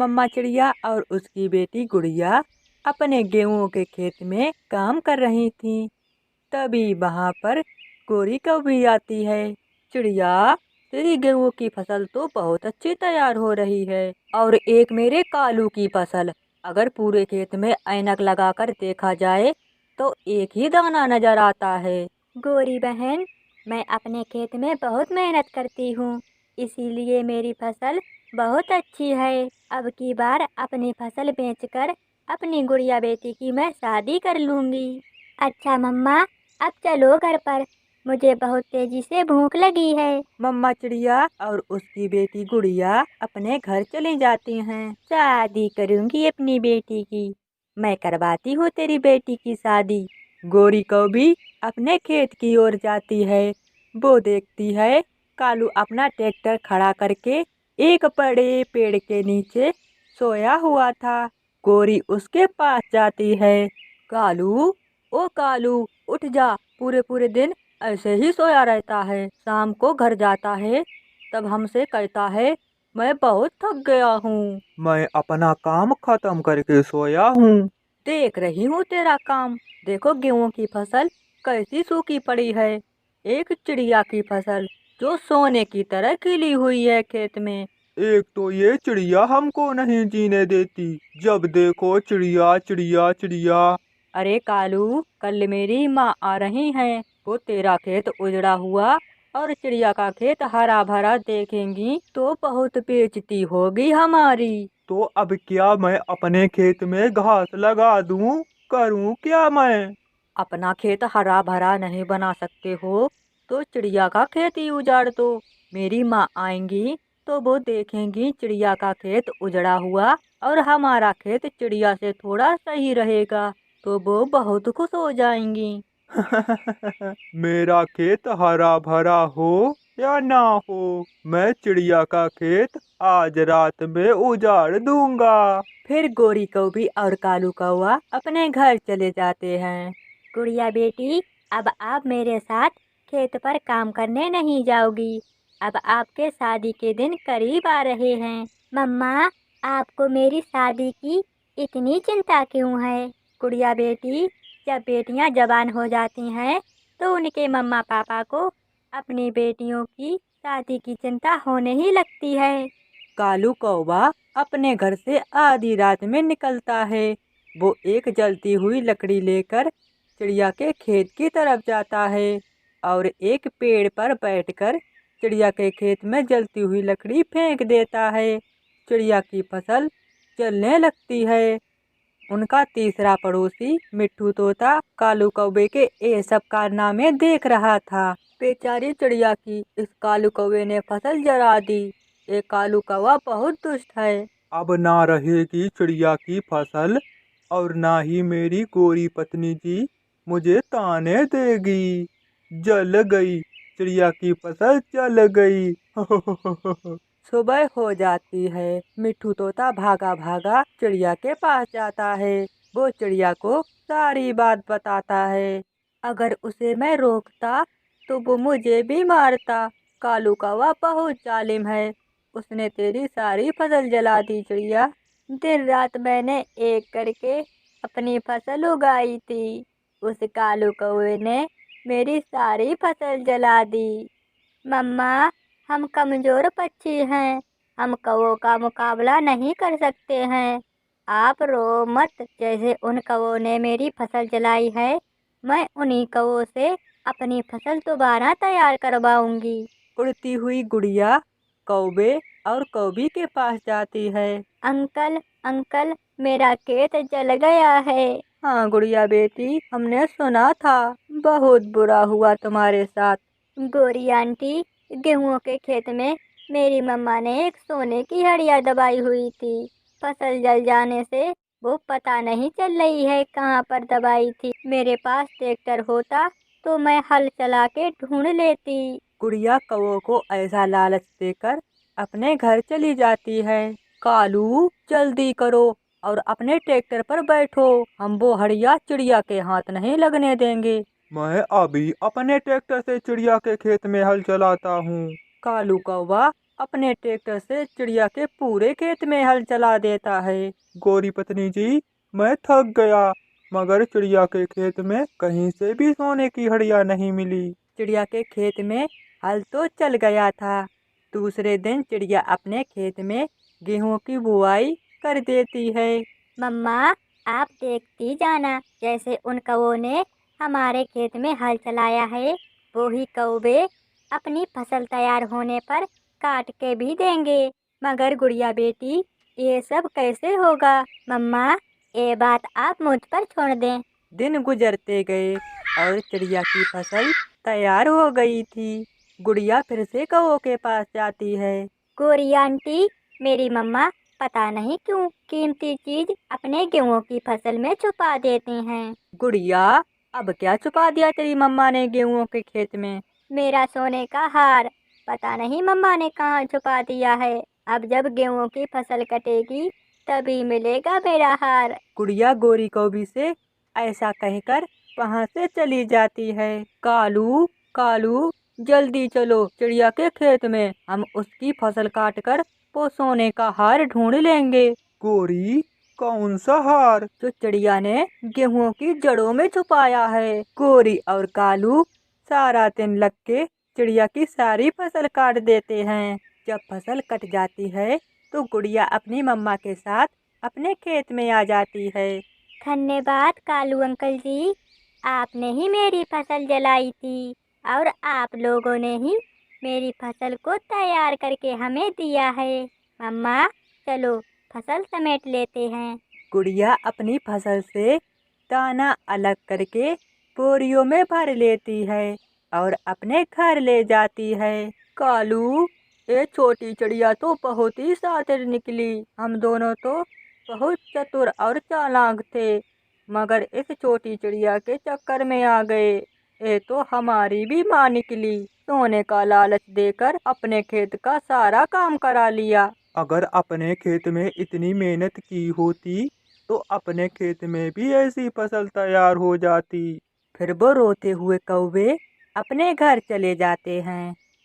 मम्मा चिड़िया और उसकी बेटी गुड़िया अपने गेहूं के खेत में काम कर रही थीं। तभी वहां पर गोरी कौवी आती है। चिड़िया, तेरी गेहूं की फसल तो बहुत अच्छी तैयार हो रही है, और एक मेरे कालू की फसल। अगर पूरे खेत में ऐनक लगाकर देखा जाए तो एक ही दाना नजर आता है। गोरी बहन, मैं अपने खेत में बहुत मेहनत करती हूँ, इसीलिए मेरी फसल बहुत अच्छी है। अब की बार अपनी फसल बेचकर अपनी गुड़िया बेटी की मैं शादी कर लूँगी। अच्छा मम्मा, अब चलो घर पर, मुझे बहुत तेजी से भूख लगी है। मम्मा चिड़िया और उसकी बेटी गुड़िया अपने घर चली जाती हैं। शादी करूंगी अपनी बेटी की, मैं करवाती हूँ तेरी बेटी की शादी। गोरी कौवी अपने खेत की ओर जाती है। वो देखती है कालू अपना ट्रैक्टर खड़ा करके एक बड़े पेड़ के नीचे सोया हुआ था। गोरी उसके पास जाती है। कालू, ओ कालू, उठ जा, पूरे पूरे दिन ऐसे ही सोया रहता है। शाम को घर जाता है तब हमसे कहता है, मैं बहुत थक गया हूँ। मैं अपना काम खत्म करके सोया हूँ। देख रही हूँ तेरा काम। देखो गेहूं की फसल कैसी सूखी पड़ी है। एक चिड़िया की फसल जो सोने की तरह खिली हुई है खेत में। एक तो ये चिड़िया हमको नहीं जीने देती, जब देखो चिड़िया चिड़िया चिड़िया। अरे कालू, कल मेरी माँ आ रही हैं। वो तेरा खेत उजड़ा हुआ और चिड़िया का खेत हरा भरा देखेंगी तो बहुत बेइज्जती होगी हमारी। तो अब क्या मैं अपने खेत में घास लगा दूं? करूं क्या मैं? अपना खेत हरा भरा नहीं बना सकते हो तो चिड़िया का खेत ही उजाड़ दो। मेरी माँ आएंगी तो वो देखेंगी चिड़िया का खेत उजड़ा हुआ और हमारा खेत चिड़िया से थोड़ा सही रहेगा, तो वो बहुत खुश हो जाएंगी। मेरा खेत हरा भरा हो या ना हो, मैं चिड़िया का खेत आज रात में उजाड़ दूंगा। फिर गोरी कौवी और कालू कौवा अपने घर चले जाते हैं। गुड़िया बेटी, अब आप मेरे साथ खेत पर काम करने नहीं जाओगी। अब आपके शादी के दिन करीब आ रहे हैं। मम्मा, आपको मेरी शादी की इतनी चिंता क्यों है? गुड़िया बेटी, जब बेटियां जवान हो जाती हैं तो उनके मम्मा पापा को अपनी बेटियों की शादी की चिंता होने ही लगती है। कालू कौवा अपने घर से आधी रात में निकलता है। वो एक जलती हुई लकड़ी लेकर चिड़िया के खेत की तरफ जाता है और एक पेड़ पर बैठकर चिड़िया के खेत में जलती हुई लकड़ी फेंक देता है। चिड़िया की फसल जलने लगती है। उनका तीसरा पड़ोसी मिट्ठू तोता कालू कौवे के ये सब कारनामे देख रहा था। बेचारी चिड़िया की इस कालू कौवे ने फसल जला दी। ये कालू कौवा बहुत दुष्ट है। अब ना रहेगी चिड़िया की फसल और ना ही मेरी गोरी पत्नी जी मुझे ताने देगी। जल गई, चिड़िया की फसल जल गई। सुबह हो जाती है। मिट्ठू तोता भागा भागा चिड़िया के पास जाता है। वो चिड़िया को सारी बात बताता है। अगर उसे मैं रोकता तो वो मुझे भी मारता। कालू कौवा बहुत जालिम है, उसने तेरी सारी फसल जला दी चिड़िया। दिन रात मैंने एक करके अपनी फसल उगाई थी, उस कालू कौवे ने मेरी सारी फसल जला दी। मम्मा, हम कमजोर पक्षी हैं, हम कौवों का मुकाबला नहीं कर सकते हैं। आप रो मत, जैसे उन कौवों ने मेरी फसल जलाई है, मैं उन्हीं कौवों से अपनी फसल दोबारा तैयार करवाऊंगी। उड़ती हुई गुड़िया कौवे और कौवी के पास जाती है। अंकल, अंकल, मेरा खेत जल गया है। हाँ गुड़िया बेटी, हमने सुना था, बहुत बुरा हुआ तुम्हारे साथ। गोरी आंटी, गेहूं के खेत में मेरी मम्मा ने एक सोने की हड़िया दबाई हुई थी। फसल जल जाने से वो पता नहीं चल रही है कहाँ पर दबाई थी। मेरे पास ट्रैक्टर होता तो मैं हल चला के ढूंढ लेती। गुड़िया कौओं को ऐसा लालच देकर अपने घर चली जाती है। कालू, जल्दी करो और अपने ट्रैक्टर पर बैठो, हम वो हड़िया चिड़िया के हाथ नहीं लगने देंगे। मैं अभी अपने ट्रैक्टर से चिड़िया के खेत में हल चलाता हूँ। कालू कौवा अपने ट्रैक्टर से चिड़िया के पूरे खेत में हल चला देता है। गौरी पत्नी जी, मैं थक गया, मगर चिड़िया के खेत में कहीं से भी सोने की हड़िया नहीं मिली। चिड़िया के खेत में हल तो चल गया था। दूसरे दिन चिड़िया अपने खेत में गेहूं की बुआई कर देती है। मम्मा, आप देखती जाना, जैसे उन कौवों ने हमारे खेत में हल चलाया है, वो ही कौवे अपनी फसल तैयार होने पर काट के भी देंगे। मगर गुड़िया बेटी, ये सब कैसे होगा? मम्मा, ये बात आप मुझ पर छोड़ दें। दिन गुजरते गए और चिड़िया की फसल तैयार हो गई थी। गुड़िया फिर से कौवों के पास जाती है। गोरी आंटी, मेरी मम्मा पता नहीं क्यों कीमती चीज अपने गेहूं की फसल में छुपा देती हैं। गुड़िया, अब क्या छुपा दिया तेरी मम्मा ने गेहूं के खेत में? मेरा सोने का हार। पता नहीं मम्मा ने कहाँ छुपा दिया है। अब जब गेहूं की फसल कटेगी तभी मिलेगा मेरा हार। गुड़िया गोरी कौवी से ऐसा कहकर वहां से चली जाती है। कालू, कालू, जल्दी चलो चिड़िया के खेत में, हम उसकी फसल काटकर वो सोने का हार ढूंढ लेंगे गौरी, कौन सा हार? जो चिड़िया ने गेहूं की जड़ों में छुपाया है। गोरी और कालू सारा दिन लग के चिड़िया की सारी फसल काट देते हैं। जब फसल कट जाती है तो गुड़िया अपनी मम्मा के साथ अपने खेत में आ जाती है। धन्यवाद कालू अंकल जी, आपने ही मेरी फसल जलाई थी और आप लोगों ने ही मेरी फसल को तैयार करके हमें दिया है। मम्मा, चलो फसल समेट लेते हैं। गुड़िया अपनी फसल से दाना अलग करके बोरियों में भर लेती है और अपने घर ले जाती है। कालू, ये छोटी चिड़िया तो बहुत ही शातिर निकली। हम दोनों तो बहुत चतुर और चालाक थे, मगर इस छोटी चिड़िया के चक्कर में आ गए। ये तो हमारी भी माँ निकली, सोने का लालच देकर अपने खेत का सारा काम करा लिया। अगर अपने खेत में इतनी मेहनत की होती तो अपने खेत में भी ऐसी फसल तैयार हो जाती। फिर वो रोते हुए कौवे अपने घर चले जाते हैं।